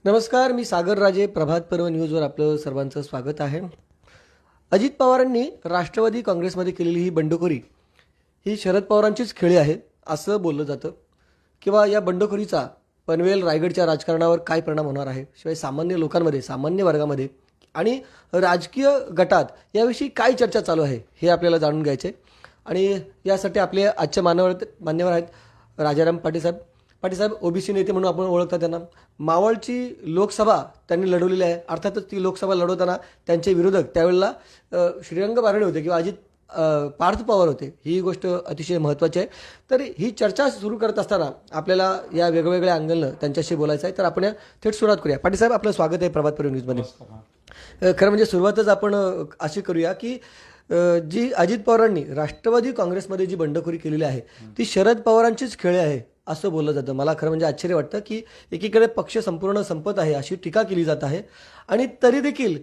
नमस्कार, मी सागर राजे. प्रभात पर्व न्यूजवर आपलं सर्वांचं स्वागत आहे. अजित पवारांनी राष्ट्रवादी काँग्रेसमध्ये केलेली ही बंडखोरी ही शरद पवारांचीच खेळी आहे असं बोललं जातं. किंवा या बंडखोरीचा पनवेल रायगडच्या राजकारणावर काय परिणाम होणार आहे, शिवाय सामान्य लोकांमध्ये, सामान्य वर्गामध्ये आणि राजकीय गटात याविषयी काय चर्चा चालू आहे हे आपल्याला जाणून घ्यायचे. आणि यासाठी आपले आजचे मान्यवर आहेत राजाराम पाटीलसाहेब. पाटीलसाहेब ओबीसी नेते म्हणून आपण ओळखता त्यांना. मावळची लोकसभा त्यांनी लढवलेली आहे. अर्थातच ती लोकसभा लढवताना त्यांचे विरोधक त्यावेळेला श्रीरंग बारणे होते किंवा अजित पार्थ पवार होते. ही गोष्ट अतिशय महत्त्वाची आहे. तर ही चर्चा सुरू करत असताना आपल्याला या वेगवेगळ्या अँगलनं त्यांच्याशी बोलायचं आहे. तर आपण थेट सुरुवात करूया. पाटीलसाहेब, आपलं स्वागत आहे प्रभात पर्व न्यूजमध्ये. खरं म्हणजे सुरुवातच आपण अशी करूया की जी अजित पवारांनी राष्ट्रवादी काँग्रेसमध्ये जी बंडखोरी केलेली आहे ती शरद पवारांचीच खेळी आहे असं बोललं जातं. मला खरं म्हणजे आश्चर्य वाटतं की एकीकडे पक्ष संपूर्ण संपत आहे अशी टीका केली जात आहे आणि तरी देखील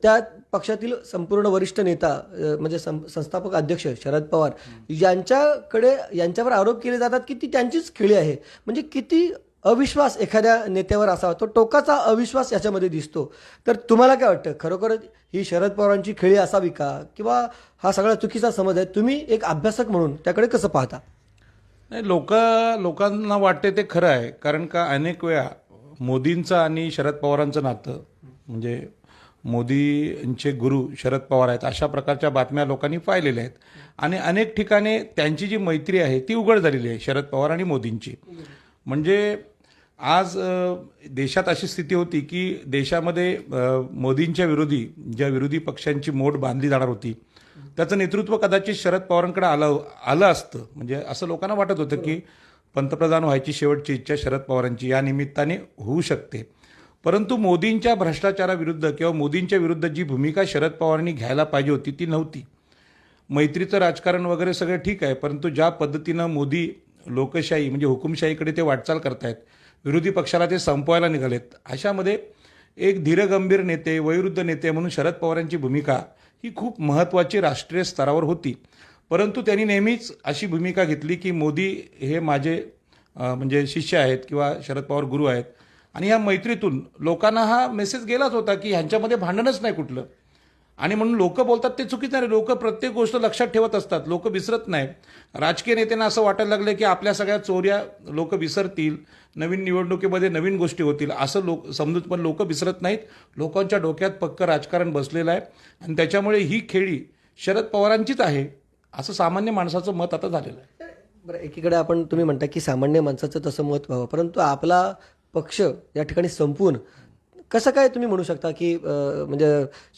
त्या पक्षातील संपूर्ण वरिष्ठ नेता म्हणजे संस्थापक अध्यक्ष शरद पवार यांच्यावर आरोप केले जातात की ती त्यांचीच खेळी आहे. म्हणजे किती अविश्वास एखाद्या नेत्यावर असावा, तो टोकाचा अविश्वास याच्यामध्ये दिसतो. तर तुम्हाला काय वाटतं, खरोखर ही शरद पवारांची खेळी असावी का, किंवा हा सगळा चुकीचा समज आहे? तुम्ही एक अभ्यासक म्हणून त्याकडे कसं पाहता? नाही, लोकांना वाटते ते खरं आहे. कारण का अनेक वेळा मोदींचं आणि शरद पवारांचं नातं, म्हणजे मोदींचे गुरु शरद पवार आहेत, अशा प्रकारच्या बातम्या लोकांनी पाहिलेल्या आहेत. आणि अनेक ठिकाणी त्यांची जी मैत्री आहे ती उघड झालेली आहे शरद पवार आणि मोदींची. म्हणजे आज देशात अशी स्थिती होती की देशामध्ये मोदींच्या ज्या विरोधी पक्षांची मोड बांधली जाणार होती त्याचं नेतृत्व कदाचित शरद पवारांकडे आलं असतं. म्हणजे असं लोकांना वाटत होतं की पंतप्रधान व्हायची शेवटची इच्छा शरद पवारांची या निमित्ताने होऊ शकते. परंतु मोदींच्या भ्रष्टाचाराविरुद्ध किंवा मोदींच्या विरुद्ध जी भूमिका शरद पवारांनी घ्यायला पाहिजे होती ती नव्हती. मैत्रीचं राजकारण वगैरे सगळं ठीक आहे, परंतु ज्या पद्धतीनं मोदी लोकशाही म्हणजे हुकुमशाहीकडे ते वाटचाल करतायत, विरोधी पक्षाला ते संपवायला निघालेत, अशामध्ये एक धीरगंभीर नेते, वयोवृद्ध नेते म्हणून शरद पवारांची भूमिका ही खूप महत्त्वाची राष्ट्रीय स्तरावर होती. परंतु त्यांनी नेहमीच अशी भूमिका घेतली की मोदी हे माझे म्हणजे शिष्य आहेत किंवा शरद पवार गुरु आहेत. आणि या मैत्रीतून लोकांना हा मेसेज गेलाच होता की ह्यांच्यामध्ये भांडणच नाही कुठलं. आणि म्हणून लोक बोलतात ते चुकीचं नाही. लोक प्रत्येक गोष्ट लक्षात ठेवत असतात, लोक विसरत नाही. राजकीय नेत्यांना असं वाटायला लागलं की आपल्या सगळ्या चोऱ्या लोक विसरतील, नवीन निवडणुकीमध्ये नवीन गोष्टी होतील असं समजून, पण लोक विसरत नाहीत. लोकांच्या डोक्यात पक्क राजकारण बसलेलं आहे आणि त्याच्यामुळे ही खेळी शरद पवारांचीच आहे असं सामान्य माणसाचं मत आता झालेलं आहे. बरं, एकीकडे तुम्ही म्हणता की सामान्य माणसाचं तसं मत व्हावं, परंतु आपला पक्ष या ठिकाणी संपून कसं काय तुम्ही म्हणू शकता की म्हणजे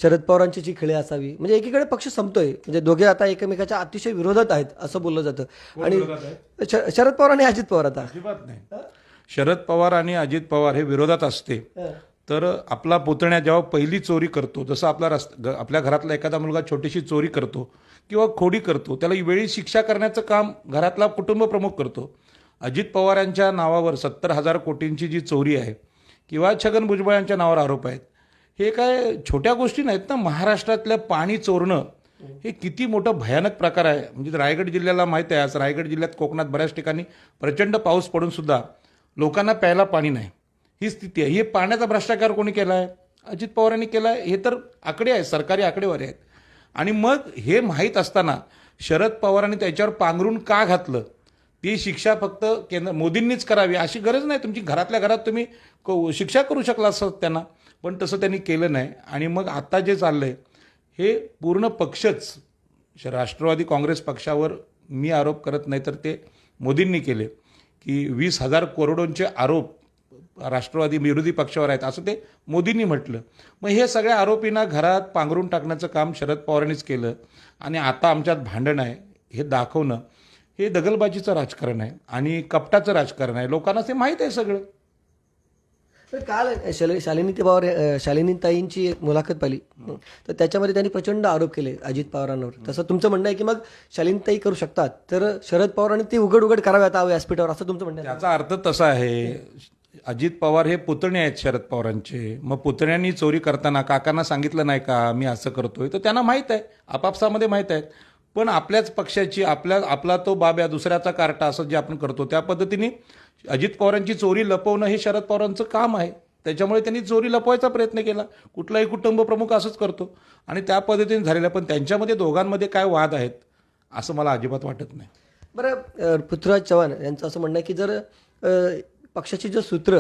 शरद पवारांची जी खेळी असावी? म्हणजे एकीकडे पक्ष संपतोय, म्हणजे दोघे आता एकमेकाच्या अतिशय विरोधात आहेत असं बोललं जातं. आणि शरद पवार आणि अजित पवार आता अजिबात नाही. शरद पवार आणि अजित पवार हे विरोधात असते तर आपला पुतण्या जेव्हा पहिली चोरी करतो, जसं आपल्या घरातला एखादा मुलगा छोटीशी चोरी करतो किंवा खोडी करतो, त्याला वेळी शिक्षा करण्याचं काम घरातला कुटुंब प्रमुख करतो. अजित पवार यांच्या नावावर 70,000 कोटींची जी चोरी आहे किंवा छगन भुजबळ यांच्या नावावर आरोप आहेत, हे काय छोट्या गोष्टी नाहीत ना. महाराष्ट्रातलं पाणी चोरणं हे किती मोठं भयानक प्रकार आहे. म्हणजे रायगड जिल्ह्याला माहीत आहे, आज रायगड जिल्ह्यात कोकणात बऱ्याच ठिकाणी प्रचंड पाऊस पडून सुद्धा लोकांना प्यायला पाणी नाही, ही स्थिती आहे. हे पाण्याचा भ्रष्टाचार कोणी केला आहे? अजित पवारांनी केला आहे. हे तर आकडे आहेत, सरकारी आकडेवारी आहेत. आणि मग हे माहीत असताना शरद पवारांनी त्याच्यावर पांघरून का घातलं? ती शिक्षा फक्त मोदींनीच करावी अशी गरज नाही. तुमची घरातल्या घरात तुम्ही शिक्षा करू शकला असं त्यांना, पण तसं त्यांनी केलं नाही. आणि मग आता जे चाललंय हे पूर्ण पक्षच, राष्ट्रवादी काँग्रेस पक्षावर मी आरोप करत नाही तर ते मोदींनी केले की 20,000 करोडोंचे आरोप राष्ट्रवादी विरोधी पक्षावर आहेत असं ते मोदींनी म्हटलं. मग हे सगळ्या आरोपींना घरात पांघरून टाकण्याचं काम शरद पवारांनीच केलं. आणि आता आमच्यात भांडण आहे हे दाखवणं हे दगलबाजीचं राजकारण आहे आणि कपटाचं राजकारण आहे. लोकांना ते माहीत आहे सगळं. काल शालिनीताईंची एक मुलाखत पाहिली, तर त्याच्यामध्ये त्यांनी प्रचंड आरोप केले अजित पवारांवर. तसं तुमचं म्हणणं आहे की मग शालिनीताई करू शकतात, तर शरद पवारांनी ते उघड करावे आता व्यासपीठावर, असं तुमचं म्हणणं आहे? त्याचा अर्थ तसा आहे, अजित पवार हे पुतणे आहेत शरद पवारांचे. मग पुतण्यांनी चोरी करताना काकांना सांगितलं नाही का मी असं करतोय? तर त्यांना माहीत आहे, आपापसामध्ये माहीत आहे. पण आपल्याच पक्षाची आपला तो बाब्या दुसऱ्याचा कार्टा असं जे आपण करतो त्या पद्धतीने अजित पवारांची चोरी लपवणं हे शरद पवारांचं काम आहे. त्याच्यामुळे त्यांनी चोरी लपवायचा प्रयत्न केला. कुठलाही कुटुंब प्रमुख असंच करतो आणि त्या पद्धतीने झालेलं आहे. पण त्यांच्यामध्ये दोघांमध्ये काय वाद आहेत असं मला अजिबात वाटत नाही. बरं, पृथ्वीराज चव्हाण यांचं असं म्हणणं आहे की जर पक्षाची जर सूत्र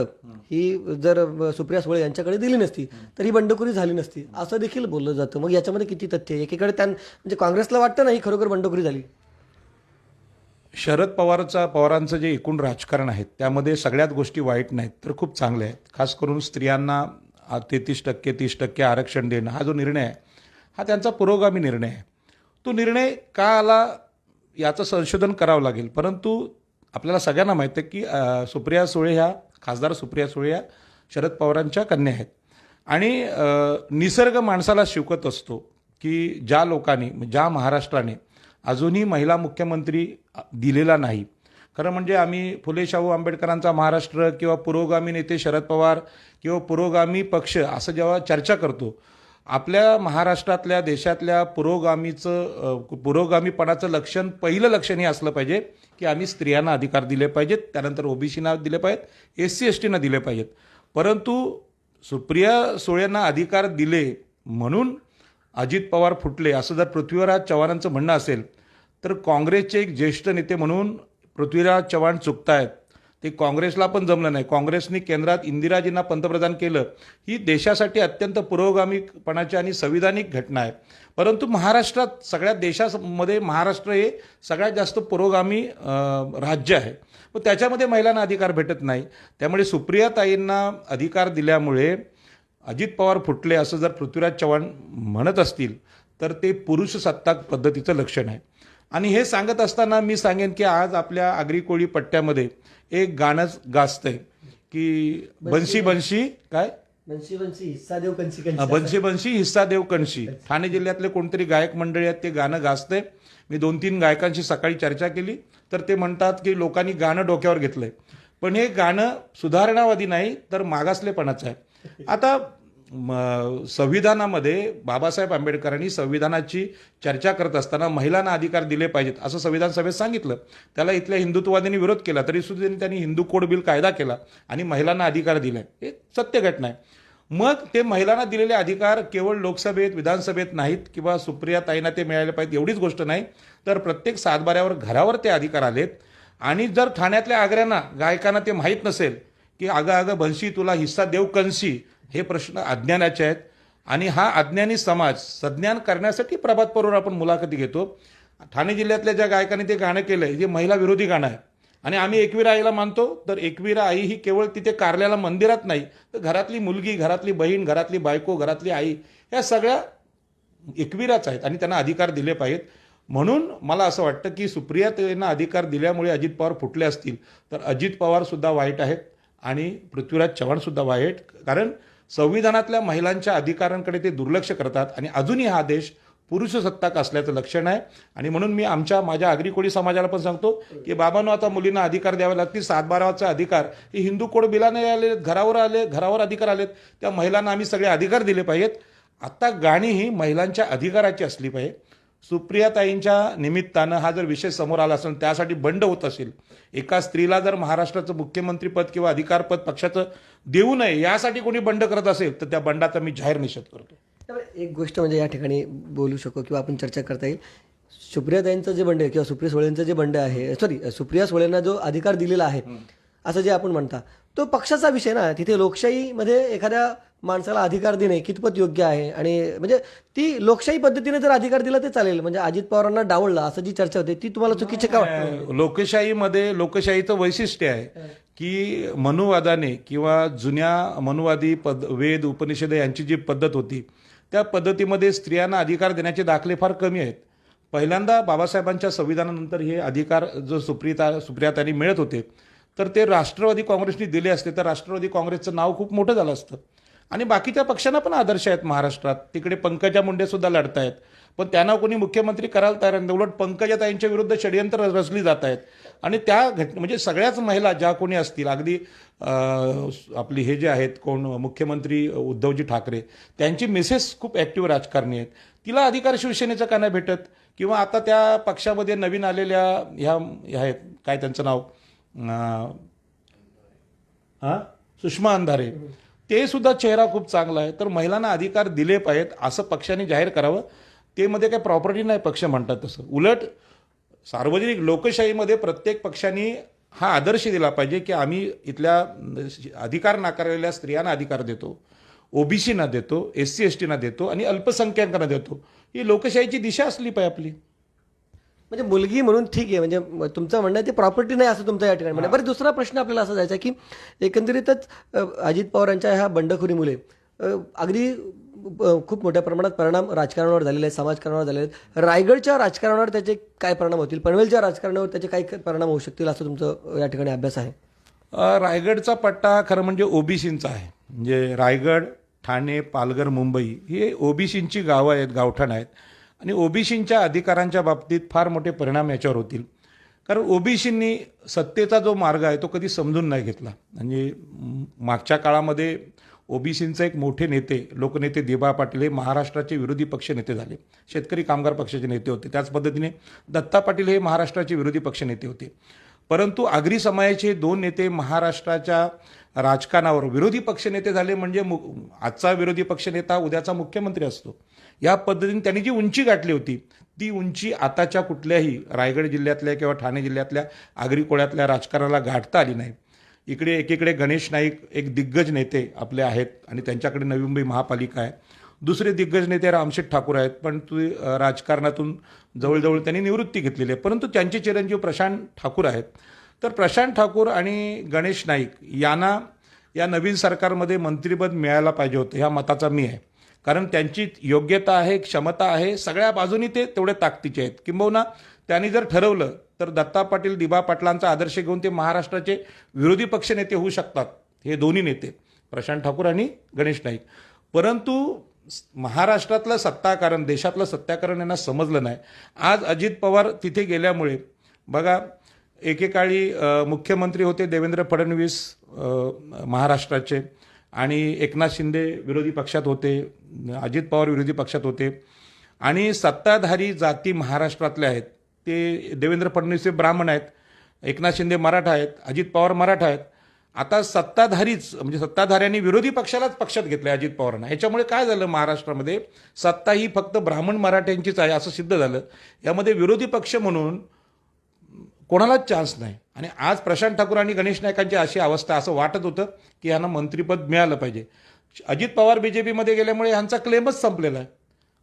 ही जर सुप्रिया सुळे यांच्याकडे दिली नसती तर ही बंडखोरी झाली नसती, असं देखील बोललं जातं. मग याच्यामध्ये किती तथ्य आहे? एकीकडे म्हणजे काँग्रेसला वाटतं ना ही खरोखर बंडखोरी झाली. शरद पवारांचं जे एकूण राजकारण आहे त्यामध्ये सगळ्यात गोष्टी वाईट नाहीत तर खूप चांगल्या आहेत. खास करून स्त्रियांना 33% 30% आरक्षण देणं हा जो निर्णय आहे हा त्यांचा पुरोगामी निर्णय आहे. तो निर्णय का आला याचं संशोधन करावं लागेल. परंतु आपल्याला सगळ्यांना माहीत आहे की सुप्रिया सुळे ह्या खासदार सुप्रिया सुळे या शरद पवारांच्या कन्या आहेत. आणि निसर्ग माणसाला शिकवत असतो की ज्या लोकांनी ज्या महाराष्ट्राने अजूनही महिला मुख्यमंत्री दिलेला नाही. खरं म्हणजे आम्ही फुले शाहू आंबेडकरांचा महाराष्ट्र किंवा पुरोगामी नेते शरद पवार किंवा पुरोगामी पक्ष असं जेव्हा चर्चा करतो, आपल्या महाराष्ट्रातल्या देशातल्या पुरोगामीपणाचं लक्षण पहिलं लक्षण हे असलं पाहिजे की आम्ही स्त्रियांना अधिकार दिले पाहिजेत, त्यानंतर ओबीसीना दिले पाहिजेत, SC STना दिले पाहिजेत. परंतु सुप्रिया सुळेंना अधिकार दिले म्हणून अजित पवार फुटले असं जर पृथ्वीराज चव्हाणांचं म्हणणं असेल तर काँग्रेसचे एक ज्येष्ठ नेते म्हणून पृथ्वीराज चव्हाण चुकतायत. ते काँग्रेसला पण जमलं नाही. काँग्रेसने केंद्रात इंदिराजींना पंतप्रधान केलं ही देशासाठी अत्यंत पुरोगामीपणाची आणि संविधानिक घटना आहे. परंतु महाराष्ट्रात सगळ्या देशामध्ये महाराष्ट्र हे सगळ्यात जास्त पुरोगामी राज्य आहे. पण त्याच्यामध्ये महिलांना अधिकार भेटत नाही. त्यामुळे सुप्रियाताईंना अधिकार दिल्यामुळे अजित पवार फुटले असं जर पृथ्वीराज चव्हाण म्हणत असतील तर ते पुरुष सत्ताक पद्धतीचं लक्षण आहे. आणि हे सांगत असताना मी सांगेन की आज आपल्या आगरी कोळी पट्ट्यामध्ये एक गाणं गाजतंय की बन्शी बन्शी काय बन्शी बन्शी हिस्सा देव कणशी बन्शी बन्शी हिस्सा देव कणशी. ठाणे जिल्ह्यातले कोणतरी गायक मंडळी आहेत ते गाणं गाजतंय. मी 2-3 गायकांशी सकाळी चर्चा केली तर ते म्हणतात की लोकांनी गाणं डोक्यावर घेतलंय. पण हे गाणं सुधारणावादी नाही तर मागासलेपणाचं आहे. आता संविधानामध्ये बाबासाहेब आंबेडकरांनी संविधानाची चर्चा करत असताना महिलांना अधिकार दिले पाहिजेत असं संविधान सभेत सांगितलं. त्याला इथल्या हिंदुत्ववाद्यांनी विरोध केला तरी सुद्धा त्यांनी हिंदू कोड बिल कायदा केला आणि महिलांना अधिकार दिलाय. हे सत्य घटना आहे. मग ते महिलांना दिलेले अधिकार केवळ लोकसभेत विधानसभेत नाहीत किंवा सुप्रियाताईंना ते मिळाले पाहिजेत एवढीच गोष्ट नाही तर प्रत्येक सातबाऱ्यावर घरावर ते अधिकार आलेत. आणि जर ठाण्यातल्या आग्र्यांना गायकांना ते माहीत नसेल की अगं बन्शी तुला हिस्सा देव कणशी, हे प्रश्न अज्ञानाचे आहेत. आणि हा अज्ञानी समाज सज्ञान करण्यासाठी प्रभात पवार आपण मुलाखती घेतो. ठाणे जिल्ह्यातल्या ज्या गायकांनी ते गाणं केलंय जे महिला विरोधी गाणं आहे. आणि आम्ही एकविरा आईला मानतो तर एकविरा आई ही केवळ तिथे कारल्याला मंदिरात नाही तर घरातली मुलगी, घरातली बहीण, घरातली बायको, घरातली आई या सगळ्या एकविराच आहेत आणि त्यांना अधिकार दिले पाहिजेत. म्हणून मला असं वाटतं की सुप्रियाताईंना अधिकार दिल्यामुळे अजित पवार फुटले असतील तर अजित पवार सुद्धा वाईट आहेत आणि पृथ्वीराज चव्हाण सुद्धा वाईट. कारण संविधानातल्या महिलांच्या अधिकारांकडे ते दुर्लक्ष करतात आणि अजूनही हा देश पुरुष सत्ताक असल्याचं लक्षण आहे. आणि म्हणून मी माझ्या आगरी कोळी समाजाला पण सांगतो की बाबांनो आता मुलींना अधिकार द्यावे लागतील. 7-12चा अधिकार हे हिंदू कोड बिलाने आले, घरावर अधिकार आलेत. त्या महिलांना आम्ही सगळे अधिकार दिले पाहिजेत. आता गाणी ही महिलांच्या अधिकाराची असली पाहिजे. सुप्रियाताईंच्या निमित्तानं हा जर विषय समोर आला असेल त्यासाठी बंड होत असेल, एका स्त्रीला जर महाराष्ट्राचं मुख्यमंत्रीपद किंवा अधिकारपद पक्षाचं देऊ नये यासाठी कोणी बंड करत असेल तर त्या बंडाचा मी जाहीर निषेध करतो. एक गोष्ट म्हणजे या ठिकाणी बोलू शकतो किंवा आपण चर्चा करता येईल. सुप्रियाताईंचं जे बंड आहे किंवा सुप्रिया सुळेंचं जे बंड आहे, सुप्रिया सुळेंना जो अधिकार दिलेला आहे असं जे आपण म्हणता तो पक्षाचा विषय ना. तिथे लोकशाहीमध्ये एखाद्या माणसाला अधिकार देणे कितपत योग्य आहे आणि म्हणजे ती लोकशाही पद्धतीने जर अधिकार दिला ते चालेल. म्हणजे अजित पवारांना डावलला असं जी चर्चा होते ती तुम्हाला चुकीची का वाटतं? लोकशाहीमध्ये लोकशाहीचं वैशिष्ट्य आहे की मनुवादाने किंवा जुन्या मनुवादी वेद उपनिषद यांची जी पद्धत होती त्या पद्धतीमध्ये स्त्रियांना अधिकार देण्याचे दाखले फार कमी आहेत. पहिल्यांदा बाबासाहेबांच्या संविधानानंतर हे अधिकार जो सुप्रियाताईंनी मिळत होते तर ते राष्ट्रवादी काँग्रेसने दिले असते तर राष्ट्रवादी काँग्रेसचं नाव खूप मोठं झालं असतं. आणि बाकीच्या पक्षांना पण आदर्श आहेत महाराष्ट्रात. तिकडे पंकजा मुंडे सुद्धा लढत आहेत पण त्यांना कोणी मुख्यमंत्री करायला तयार नाही. उलट पंकजाताईंच्या विरुद्ध षडयंत्र रचली जात आहेत. आणि त्या म्हणजे सगळ्याच महिला ज्या कोणी असतील अगदी आपली हे जे आहेत कोण मुख्यमंत्री उद्धवजी ठाकरे त्यांची मिसेस खूप ॲक्टिव्ह राजकारणी आहेत. तिला अधिकार शिवसेनेचा का नाही भेटत? किंवा आता त्या पक्षामध्ये नवीन आलेल्या ह्या आहेत काय त्यांचं नाव सुषमा अंधारे, ते सुद्धा चेहरा खूप चांगला आहे. तर महिलांना अधिकार दिले पाहिजेत असं पक्षाने जाहीर करावं. ते मध्ये काही प्रॉपर्टी नाही पक्ष म्हणतात तसं. उलट सार्वजनिक लोकशाहीमध्ये प्रत्येक पक्षाने हा आदर्श दिला पाहिजे की आम्ही इथल्या अधिकार नाकारलेल्या स्त्रियांना अधिकार देतो, ओबीसीना देतो, SC STना देतो आणि अल्पसंख्याकांना देतो. ही लोकशाहीची दिशा असली पाहिजे आपली. म्हणजे मुलगी म्हणून ठीक आहे, म्हणजे तुमचं म्हणणं आहे ते प्रॉपर्टी नाही असं तुमचं या ठिकाणी म्हणणं आहे. बरं, दुसरा प्रश्न आपल्याला असा जायचा की एकंदरीतच अजित पवारांच्या ह्या बंडखोरीमुळे अगदी खूप मोठ्या प्रमाणात परिणाम राजकारणावर झालेले आहेत, समाजकारणावर झालेले आहेत. रायगडच्या राजकारणावर त्याचे काय परिणाम होतील, पनवेलच्या राजकारणावर त्याचे काय परिणाम होऊ शकतील असं तुमचं या ठिकाणी अभ्यास आहे? रायगडचा पट्टा खरं म्हणजे ओबीसींचा आहे. म्हणजे रायगड, ठाणे, पालघर, मुंबई हे ओबीसींची गावं आहेत, गावठाण आहेत आणि ओबीसींच्या अधिकारांच्या बाबतीत फार मोठे परिणाम याच्यावर होतील. कारण ओबीसींनी सत्तेचा जो मार्ग आहे तो कधी समजून नाही घेतला. म्हणजे मागच्या काळामध्ये ओबीसींचे एक मोठे नेते, लोकनेते दिबा पाटील हे महाराष्ट्राचे विरोधी पक्ष नेते झाले. शेतकरी कामगार पक्षाचे नेते होते. त्याच पद्धतीने दत्ता पाटील हे महाराष्ट्राचे विरोधी पक्ष नेते होते. परंतु आगरी समाजाचे 2 नेते महाराष्ट्राच्या राजकारणावर विरोधी पक्षनेते झाले. म्हणजे आजचा विरोधी पक्षनेता उद्याचा मुख्यमंत्री असतो. या पद्धतीने त्यांनी जी उंची गाठली होती ती उंची आताच्या कुठल्याही रायगड जिल्ह्यातल्या किंवा ठाणे जिल्ह्यातल्या आगरी कोळ्यातल्या राजकारणाला गाठता आली नाही. एकीकडे गणेश नाईक एक दिग्गज नेते आपले आहेत आणि त्यांच्याकडे नवी मुंबई महापालिका आहे. दुसरे दिग्गज नेते रामशेठ ठाकूर आहेत, पण राजकारणातून जवळजवळ त्यांनी निवृत्ती घेतलेली आहे. परंतु त्यांचे चिरंजीव प्रशांत ठाकूर आहेत. तर प्रशांत ठाकूर आणि गणेश नाईक यांना या नवीन सरकारमध्ये मंत्रिपद मिळायला पाहिजे होतं, ह्या मताचा मी आहे. कारण त्यांची योग्यता आहे, क्षमता आहे, सगळ्या बाजूनी ते तेवढे ताकदीचे आहेत. किंबहुना त्यांनी जर ठरवलं तर दत्ता पाटील, दिबा पाटलांचा आदर्श घेऊन ते महाराष्ट्राचे विरोधी पक्षनेते होऊ शकतात, हे दोन्ही नेते प्रशांत ठाकूर आणि गणेश नाईक. परंतु महाराष्ट्रातलं सत्ताकारण, देशातलं सत्ताकारण यांना समजलं नाही. आज अजित पवार तिथे गेल्यामुळे बघा, एकेकाळी मुख्यमंत्री होते देवेंद्र फडणवीस महाराष्ट्राचे आणि एकनाथ शिंदे विरोधी पक्षात होते, अजित पवार विरोधी पक्षात होते आणि सत्ताधारी जाती महाराष्ट्रातल्या आहेत. ते देवेंद्र फडणवीस ब्राह्मण आहेत, एकनाथ शिंदे मराठा आहेत, अजित पवार मराठा आहेत. आता सत्ताधाऱ्यांनी विरोधी पक्षालाच पक्षात घेतलं अजित पवारांना. ह्याच्यामुळे काय झालं, महाराष्ट्रामध्ये सत्ता ही फक्त ब्राह्मण मराठ्यांचीच आहे असं सिद्ध झालं. यामध्ये विरोधी पक्ष म्हणून कोणालाच चान्स नाही. आणि आज प्रशांत ठाकूर आणि गणेश नाईकांची अशी अवस्था, असं वाटत होतं की यांना मंत्रिपद मिळालं पाहिजे. अजित पवार बीजेपीमध्ये गेल्यामुळे यांचा क्लेमच संपलेला आहे.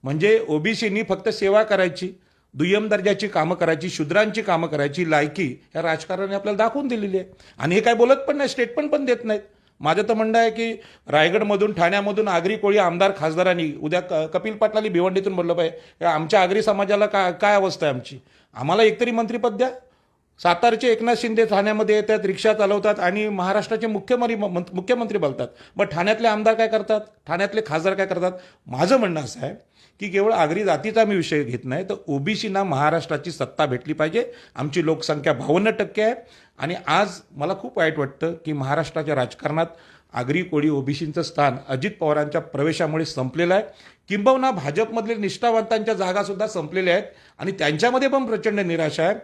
म्हणजे ओबीसीनी फक्त सेवा करायची, दुय्यम दर्जाची कामं करायची, शूद्रांची कामं करायची लायकी ह्या राजकारणाने आपल्याला दाखवून दिलेली आहे. आणि हे काय बोलत पण नाही, स्टेटमेंट पण देत नाहीत. माझं तर म्हणणं आहे की रायगडमधून, ठाण्यामधून आगरी कोळी आमदार खासदारांनी उद्या कपिल पाटलांनी भिवंडीतून बोललं पाहिजे, आमच्या आगरी समाजाला काय अवस्था आहे आमची, आम्हाला एकतरी मंत्रिपद द्या. सातारचे एकनाथ शिंदे ठाण्यामध्ये येतात, रिक्षा चालवतात आणि महाराष्ट्राचे मुख्यमंत्री बोलतात. मग ठाण्यातले आमदार काय करतात, ठाण्यातले खासदार काय करतात? माझं म्हणणं असं आहे की केवळ आगरी जातीचा मी विषय घेत नाही, तर ओबीसीना महाराष्ट्राची सत्ता भेटली पाहिजे. आमची लोकसंख्या 52% आहे आणि आज मला खूप वाईट वाटतं की महाराष्ट्राच्या राजकारणात आगरी कोळी ओबीसींचं स्थान अजित पवारांच्या प्रवेशामुळे संपलेलं आहे. किंबहुना भाजपमधले निष्ठावंतांच्या जागासुद्धा संपलेल्या आहेत आणि त्यांच्यामध्ये पण प्रचंड निराशा आहे.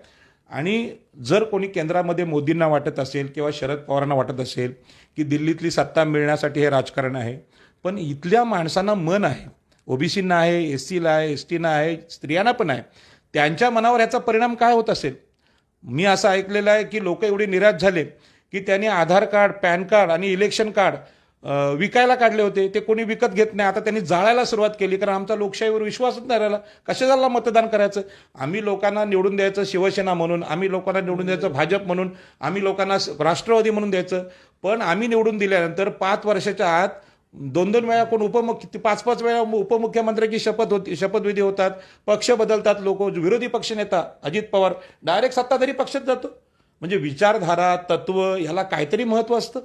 आणि जर कोणी केंद्रामध्ये मोदींना वाटत असेल किंवा शरद पवारांना वाटत असेल की दिल्लीतली सत्ता मिळण्यासाठी हे राजकारण आहे, पण इथल्या माणसांना मन आहे, ओबीसींना आहे, SCला आहे, STना आहे, स्त्रियांना पण आहे. त्यांच्या मनावर याचा परिणाम काय होत असेल? मी असं ऐकलेलं आहे की लोक एवढे निराश झाले की त्यांनी आधार कार्ड, पॅन कार्ड आणि इलेक्शन कार्ड विकायला काढले होते, ते कोणी विकत घेत नाही. आता त्यांनी जाळायला सुरुवात केली, कारण आमचा लोकशाहीवर विश्वासच नाही राहिला. कशाला मतदान करायचं? आम्ही लोकांना निवडून द्यायचं शिवसेना म्हणून, आम्ही लोकांना निवडून द्यायचं भाजप म्हणून, आम्ही लोकांना राष्ट्रवादी म्हणून द्यायचं. पण आम्ही निवडून दिल्यानंतर 5 वर्षाच्या आत 2-2 वेळा कोण 5-5 वेळा उपमुख्यमंत्र्याची शपथविधी होतात, पक्ष बदलतात लोक. विरोधी पक्षनेता अजित पवार डायरेक्ट सत्ताधारी पक्षात जातो. म्हणजे विचारधारा, तत्व ह्याला काहीतरी महत्त्व असतं.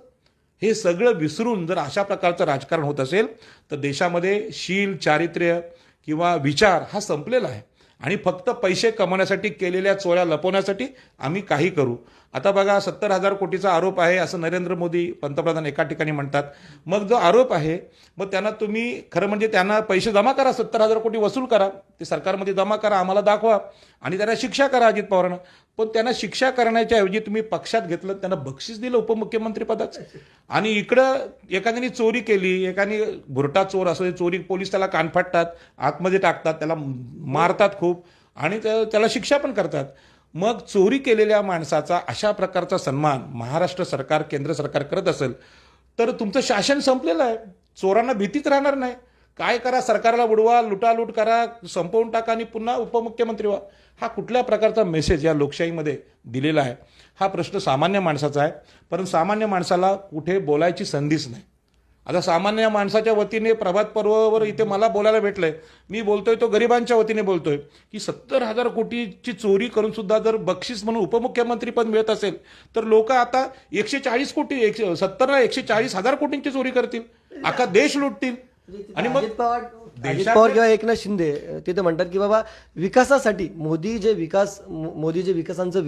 हे सगळं विसरून जर अशा प्रकारचं राजकारण होत असेल तर देशामध्ये शील, चारित्र्य किंवा विचार हा संपलेला आहे आणि फक्त पैसे कमवण्यासाठी केलेल्या चोऱ्या लपवण्यासाठी आम्ही काही करू. आता बघा 70,000 कोटीचा आरोप आहे असं नरेंद्र मोदी पंतप्रधान एका ठिकाणी म्हणतात. मग जो आरोप आहे मग त्यांना तुम्ही खरं म्हणजे त्यांना पैसे जमा करा, 70,000 कोटी वसूल करा, ते सरकारमध्ये जमा करा, आम्हाला दाखवा आणि त्यांना शिक्षा करा अजित पवारांना. पण त्यांना शिक्षा करण्याच्या ऐवजी तुम्ही पक्षात घेतलं, त्यांना बक्षीस दिलं उपमुख्यमंत्री पदाचं. आणि इकडं एखाद्याने चोरी केली, एखादी भुरटा चोर असो, चोरी पोलीस त्याला कानफाटतात, आतमध्ये टाकतात, त्याला मारतात खूप आणि त्याला शिक्षा पण करतात. मग चोरी केलेल्या माणसाचा अशा प्रकारचा सन्मान महाराष्ट्र सरकार केंद्र सरकार करत असेल तर तुमचं शासन संपलेलं आहे. चोरांना भीतीच राहणार नाही. काय करा, सरकारला बुडवा, लुटालूट करा, संपवून टाका आणि पुन्हा उपमुख्यमंत्री व्हा. हा कुठल्या प्रकारचा मेसेज या लोकशाहीमध्ये दिलेला आहे? हा प्रश्न सामान्य माणसाचा आहे. परंतु सामान्य माणसाला कुठे बोलायची संधीच नाही. आता सामान्य माणसाच्या वतीने प्रभात पर्वावर इथे मला बोलायला भेटलंय, मी बोलतोय तो गरिबांच्या वतीने बोलतोय की 70,000 कोटीची चोरी करून सुद्धा जर बक्षीस म्हणून उपमुख्यमंत्री पद मिळत असेल तर लोक आता 140 कोटी 140,000 कोटींची चोरी करतील, अख्खा देश लुटतील. आणि मग अजित पवार किंवा एकनाथ शिंदे तिथे म्हणतात की बाबा विकासासाठी मोदी जे विकासाचं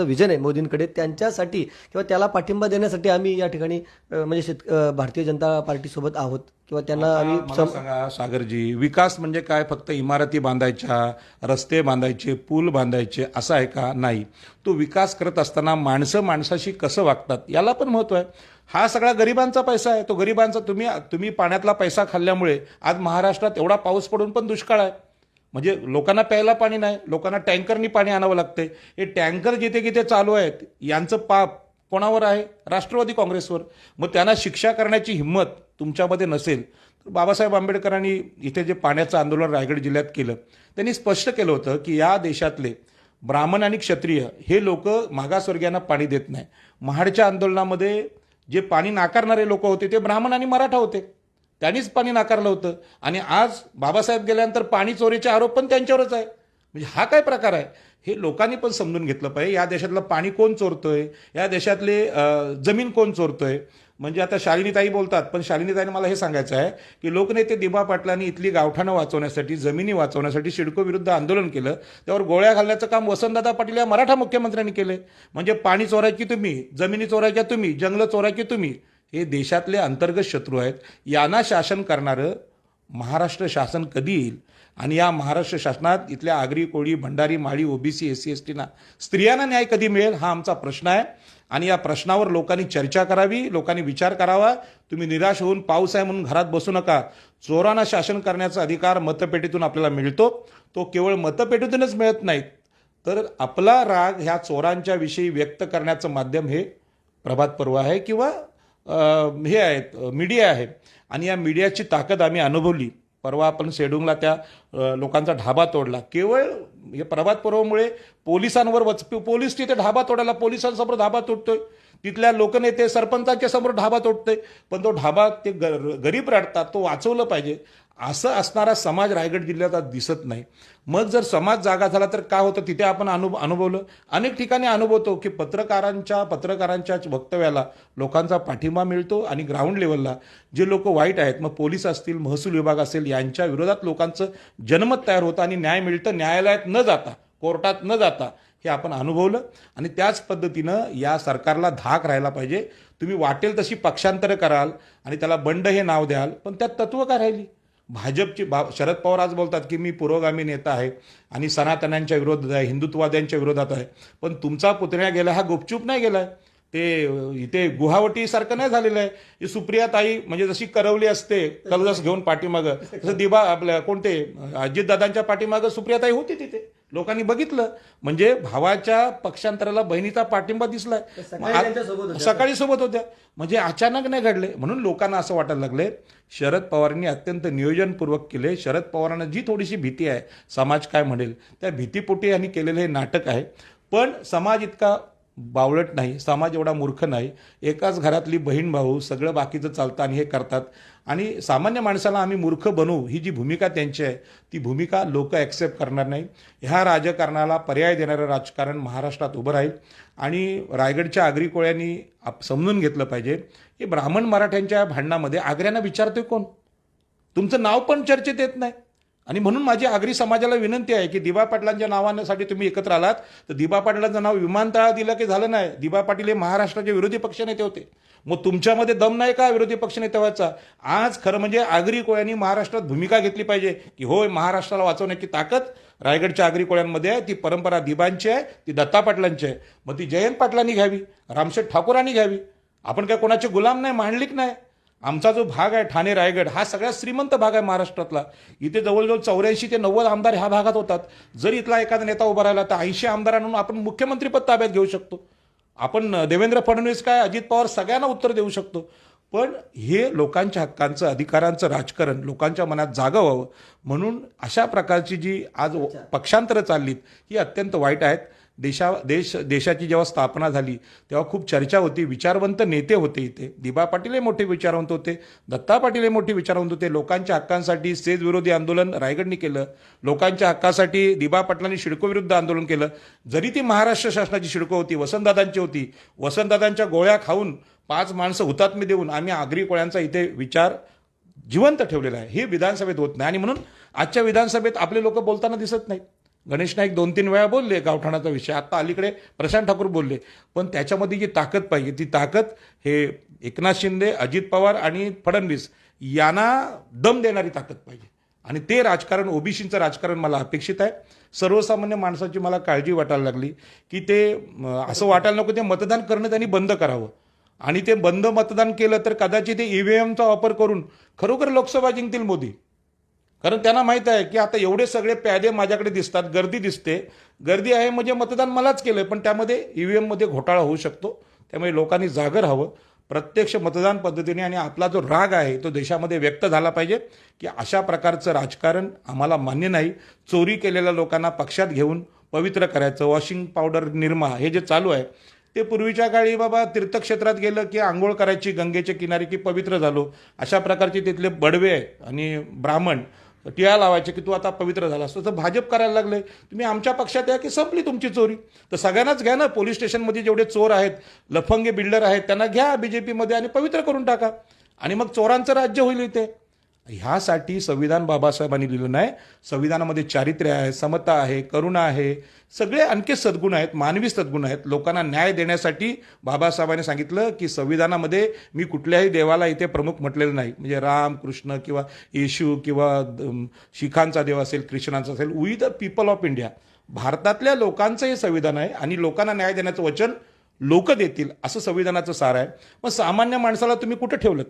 विजन आहे मोदींकडे, त्यांच्यासाठी किंवा त्याला पाठिंबा देण्यासाठी आम्ही या ठिकाणी म्हणजे भारतीय जनता पार्टी सोबत आहोत किंवा त्यांना आम्ही मला सांगा सागरजी, विकास म्हणजे काय? फक्त इमारती बांधायच्या, रस्ते बांधायचे, पूल बांधायचे असं आहे का? नाही. तो विकास करत असताना माणसं माणसाशी कसं वागतात याला पण महत्व आहे. हा सगळा गरिबांचा पैसा आहे. तो गरिबांचा तुम्ही पाण्यातला पैसा खाल्ल्यामुळे आज महाराष्ट्रात एवढा पाऊस पडून पण दुष्काळ आहे. म्हणजे लोकांना प्यायला पाणी नाही, लोकांना टँकरनी पाणी आणावं लागतंय. हे टँकर जिथे जिथे चालू आहेत यांचं पाप कोणावर आहे? राष्ट्रवादी काँग्रेसवर. मग त्यांना शिक्षा करण्याची हिंमत तुमच्यामध्ये नसेल तर बाबासाहेब आंबेडकरांनी इथे जे पाण्याचं आंदोलन रायगड जिल्ह्यात केलं, त्यांनी स्पष्ट केलं होतं की या देशातले ब्राह्मण आणि क्षत्रिय हे लोक मागासवर्गीयांना पाणी देत नाही. महाडच्या आंदोलनामध्ये जे पाणी नाकारणारे लोक होते ते ब्राह्मण आणि मराठा होते, त्यांनीच पाणी नाकारलं होतं. आणि आज बाबासाहेब गेल्यानंतर पाणी चोरीचे आरोप पण त्यांच्यावरच आहे. म्हणजे हा काय प्रकार आहे हे लोकांनी पण समजून घेतलं पाहिजे. या देशातलं पाणी कोण चोरतोय, या देशातले जमीन कोण चोरतोय. म्हणजे आता शालिनीताई बोलतात, पण शालिनीताईने मला हे सांगायचं आहे की लोकनेते दिबा पाटलांनी इथली गावठाणं वाचवण्यासाठी, जमिनी वाचवण्यासाठी सिडको विरुद्ध आंदोलन केलं, त्यावर गोळ्या घालण्याचं काम वसंतदादा पाटील या मराठा मुख्यमंत्र्यांनी केले. म्हणजे पाणी चोरायची तुम्ही, जमिनी चोरायच्या तुम्ही, जंगलं चोरायची तुम्ही. हे देशातले अंतर्गत शत्रू आहेत. यांना शासन करणारं महाराष्ट्र शासन कधी येईल? आणि या महाराष्ट्र शासनात इथल्या आगरी, कोळी, भंडारी, माळी, ओबीसी, SC STना, स्त्रियांना न्याय कधी मिळेल हा आमचा प्रश्न आहे. आणि या प्रश्नावर लोकांनी चर्चा करावी, लोकांनी विचार करावा. तुम्ही निराश होऊन पाऊस आहे म्हणून घरात बसू नका. चोरांना शासन करण्याचा अधिकार मतपेटीतून आपल्याला मिळतो. तो केवळ मतपेटीतूनच मिळत नाही, तर आपला राग ह्या चोरांच्या विषयी व्यक्त करण्याचं माध्यम हे प्रभात पर्व आहे किंवा हे आहेत मीडिया आहे. आणि या मीडियाची ताकद आम्ही अनुभवली. परवा आपण सेडूंगला त्या लोकांचा ढाबा तोडला. केवळ हे प्रभात पर्वामुळे पोलिसांवर पोलीस तिथे ढाबा तोडायला, पोलिसांसमोर ढाबा तोडतोय, तिथल्या लोकनेते सरपंचाच्या समोर ढाबा तोडतोय. पण तो ढाबा ते गरीब रडतात, तो वाचवलं पाहिजे. असं असणारा समाज रायगड जिल्ह्यात आज दिसत नाही. मग जर समाज जागा झाला तर काय होतं तिथे आपण अनुभवलं. अनेक ठिकाणी अनुभवतो की पत्रकारांच्या वक्तव्याला लोकांचा पाठिंबा मिळतो आणि ग्राउंड लेवलला जे लोक वाईट आहेत, मग पोलीस असतील, महसूल विभाग असेल, यांच्या विरोधात लोकांचं जनमत तयार होतं आणि न्याय मिळतं, न्यायालयात न जाता, कोर्टात न जाता. हे आपण अनुभवलं. आणि त्याच पद्धतीनं या सरकारला धाक राहायला पाहिजे. तुम्ही वाटेल तशी पक्षांतर कराल आणि त्याला बंड हे नाव द्याल, पण त्यात तत्व काय राहिली? भाजपची शरद पवार आज बोलतात की मी पुरोगामी नेता आहे आणि सनातन्यांच्या विरोधात आहे, हिंदुत्ववाद्यांच्या विरोधात आहे. पण तुमचा पुतण्या गेला हा गुपचूप नाही गेलाय, ते इथे गुवाहाटीसारखं नाही झालेलं आहे. ही सुप्रियाताई म्हणजे जशी करवली असते कलस घेऊन पाठीमागं, तसं दिबा आपल्या कोणते अजितदादांच्या पाठीमागं सुप्रियाताई होती तिथे. लोकांनी बघितलं. म्हणजे भावाच्या पक्षांतराला बहिणीचा पाठिंबा दिसलाय. सकाळी सोबत होत्या. म्हणजे अचानक नाही घडले. म्हणून लोकांना असं वाटायला लागले शरद पवारांनी अत्यंत नियोजनपूर्वक केले. शरद पवारांना जी थोडीशी भीती आहे समाज काय म्हणेल त्या भीतीपोटी यांनी केलेलं हे नाटक आहे. पण समाज इतका बावळट नाही, समाज एवढा मूर्ख नाही. एकाच घरातली बहीण भाऊ सगळं बाकीचं चालतं आणि हे करतात. आणि सामान्य माणसाला आम्ही मूर्ख बनवू ही जी भूमिका त्यांची आहे ती भूमिका लोक ॲक्सेप्ट करणार नाही. ह्या राजकारणाला पर्याय देणारं राजकारण महाराष्ट्रात उभं राहील. आणि रायगडच्या आगरी कोळ्यांनी समजून घेतलं पाहिजे की ब्राह्मण मराठ्यांच्या भांडणामध्ये आगऱ्यांना विचारतोय कोण? तुमचं नाव पण चर्चेत येत नाही. आणि म्हणून माझी आगरी समाजाला विनंती आहे की दिबा पाटलांच्या नावासाठी तुम्ही एकत्र आलात तर दिबा पाटलांचं नाव विमानतळात दिलं की झालं नाही. दिबा पाटील हे महाराष्ट्राचे विरोधी पक्षनेते होते. मग तुमच्यामध्ये दम नाही का विरोधी पक्षनेते व्हायचा? आज खरं म्हणजे आगरी कोळ्यांनी महाराष्ट्रात भूमिका घेतली पाहिजे की होय, महाराष्ट्राला वाचवण्याची ताकद रायगडच्या आगरी कोळ्यांमध्ये आहे. ती परंपरा दिबांची आहे, ती दत्ता पाटलांची आहे. मग ती जयंत पाटलांनी घ्यावी, रामशेठ ठाकूरांनी घ्यावी. आपण काय कोणाचे गुलाम नाही, मांडलिक नाही. आमचा जो भाग आहे ठाणे रायगड हा सगळ्यात श्रीमंत भाग आहे महाराष्ट्रातला. इथे जवळजवळ 84 ते 90 आमदार ह्या भागात होतात. जर इथला एखादा नेता उभा राहिला तर 80 आमदारांना आपण मुख्यमंत्रीपद ताब्यात घेऊ शकतो. आपण देवेंद्र फडणवीस काय, अजित पवार सगळ्यांना उत्तर देऊ शकतो. पण हे लोकांच्या हक्कांचं, अधिकारांचं राजकारण लोकांच्या मनात जागं व्हावं म्हणून अशा प्रकारची जी आज पक्षांतरं चाललीत ही अत्यंत वाईट आहेत. देशाची जेव्हा स्थापना झाली तेव्हा खूप चर्चा होती, विचारवंत नेते होते इथे. दिबा पाटील हे मोठे विचारवंत होते, दत्ता पाटील हे मोठे विचारवंत होते. लोकांच्या हक्कांसाठी सेज विरोधी आंदोलन रायगडनी केलं. लोकांच्या हक्कासाठी दिबा पाटलांनी शिडको विरुद्ध आंदोलन केलं. जरी ती महाराष्ट्र शासनाची शिडको होती, वसंतदादांची होती, वसंतदादांच्या गोळ्या खाऊन 5 माणसं हुतात्मे देऊन आम्ही आगरी कोळ्यांचा इथे विचार जिवंत ठेवलेला आहे. हे विधानसभेत होत नाही आणि म्हणून आजच्या विधानसभेत आपले लोक बोलताना दिसत नाहीत. गणेश नाईक 2-3 वेळा बोलले गावठाणाचा विषय, आता अलीकडे प्रशांत ठाकूर बोलले. पण त्याच्यामध्ये जी ताकद पाहिजे ती ताकद हे एकनाथ शिंदे, अजित पवार आणि फडणवीस यांना दम देणारी ताकद पाहिजे. आणि ते राजकारण, ओबीसीचं राजकारण मला अपेक्षित आहे. सर्वसामान्य माणसाची मला काळजी वाटायला लागली की ते असं वाटायला नको ते मतदान करणं त्यांनी बंद करावं. आणि ते बंद मतदान केलं तर कदाचित ते ईव्हीएमचा वापर करून खरोखर लोकसभा जिंकतील मोदी. कारण त्यांना माहीत आहे की आता एवढे सगळे प्यादे माझ्याकडे दिसतात, गर्दी दिसते, गर्दी आहे म्हणजे मतदान मलाच केलंय, पण त्यामध्ये ईव्हीएममध्ये घोटाळा होऊ शकतो. त्यामुळे लोकांनी जागर हवं, प्रत्यक्ष मतदान पद्धतीने. आणि आपला जो राग आहे तो देशामध्ये व्यक्त झाला पाहिजे की अशा प्रकारचं राजकारण आम्हाला मान्य नाही. चोरी केलेल्या लोकांना पक्षात घेऊन पवित्र करायचं, वॉशिंग पावडर निरमा हे जे चालू आहे ते पूर्वीच्या काळी बाबा तीर्थक्षेत्रात गेलं की आंघोळ करायची गंगेच्या किनारी की पवित्र झालो, अशा प्रकारचे तिथले बडवे आणि ब्राह्मण टिळा लावायचे की तू आता पवित्र झाला असतो. तर भाजप करायला लागले, तुम्ही आमच्या पक्षात या की संपली तुमची चोरी. तर सगळ्यांनाच घ्या ना, पोलीस स्टेशनमध्ये जेवढे चोर आहेत, लफंगे बिल्डर आहेत त्यांना घ्या बीजेपीमध्ये आणि पवित्र करून टाका आणि मग चोरांचं राज्य होईल इथे. ह्यासाठी संविधान बाबासाहेबांनी लिहिलं नाही. संविधानामध्ये चारित्र्य आहे, समता आहे, करुणा आहे, सगळे आणखी सद्गुण आहेत, मानवी सद्गुण आहेत. लोकांना न्याय देण्यासाठी बाबासाहेबांनी सांगितलं की संविधानामध्ये मी कुठल्याही देवाला इथे प्रमुख म्हटलेलं नाही. म्हणजे राम, कृष्ण किंवा येशू किंवा शिखांचा देव असेल, ख्रिश्चनांचा असेल, we the people of India, भारतातल्या लोकांचं हे संविधान आहे आणि लोकांना न्याय देण्याचं वचन लोक देतील असं संविधानाचं सार आहे. मग सामान्य माणसाला तुम्ही कुठं ठेवलं?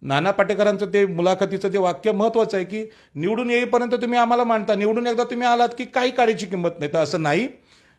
नाना पाटेकरांचं ते मुलाखतीचं ते वाक्य महत्त्वाचं आहे की निवडून येईपर्यंत तुम्ही आम्हाला मानता, निवडून एकदा तुम्ही आलात की काही काळीची किंमत नाही. तर असं नाही,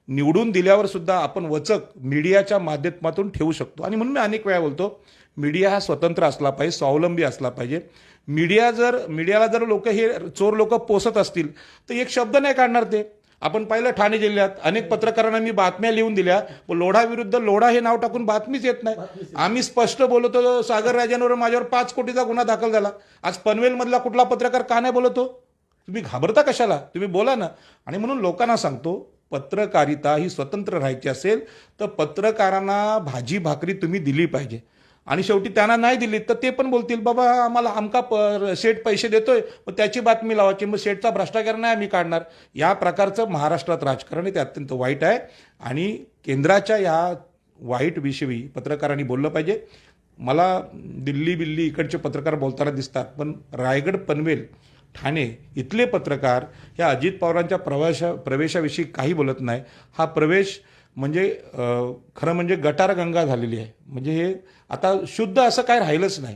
निवडून दिल्यावर सुद्धा आपण वचक मीडियाच्या माध्यमातून ठेवू शकतो. आणि म्हणून मी अनेक वेळा बोलतो, मीडिया हा स्वतंत्र असला पाहिजे, स्वावलंबी असला पाहिजे. मीडियाला जर लोक हे चोर लोक पोसत असतील तर एक शब्द नाही काढणार ते. आपण पाहिलं ठाणे जिल्ह्यात अनेक पत्रकारांना मी बातम्या लिहून दिल्या, लोढा विरुद्ध लोढा हे नाव टाकून बातमीच येत नाही. आम्ही स्पष्ट बोलतो, सागर राजांवर माझ्यावर 5 कोटीचा गुन्हा दाखल झाला. आज पनवेलमधला कुठला पत्रकार का नाही बोलतो? तुम्ही घाबरता कशाला? तुम्ही बोला ना. आणि म्हणून लोकांना सांगतो, पत्रकारिता ही स्वतंत्र राहायची असेल तर पत्रकारांना भाजी भाकरी तुम्ही दिली पाहिजे. आणि शेवटी त्यांना नाही दिली तर ते पण बोलतील बाबा आम्हाला आमका शेठ पैसे देतोय, मग त्याची बातमी लावायची, मग शेठचा भ्रष्टाचार नाही आम्ही काढणार. या प्रकारचं महाराष्ट्रात राजकारण आहे, ते अत्यंत वाईट आहे. आणि केंद्राच्या या वाईट विषयी पत्रकारांनी बोललं पाहिजे. मला दिल्ली इकडचे पत्रकार बोलताना दिसतात, पण रायगड, पनवेल, ठाणे इथले पत्रकार ह्या अजित पवारांच्या प्रवेशाविषयी काही बोलत नाही. हा प्रवेश म्हणजे खरं म्हणजे गटारगंगा झालेली आहे. म्हणजे हे आता शुद्ध असं काय राहिलंच नाही.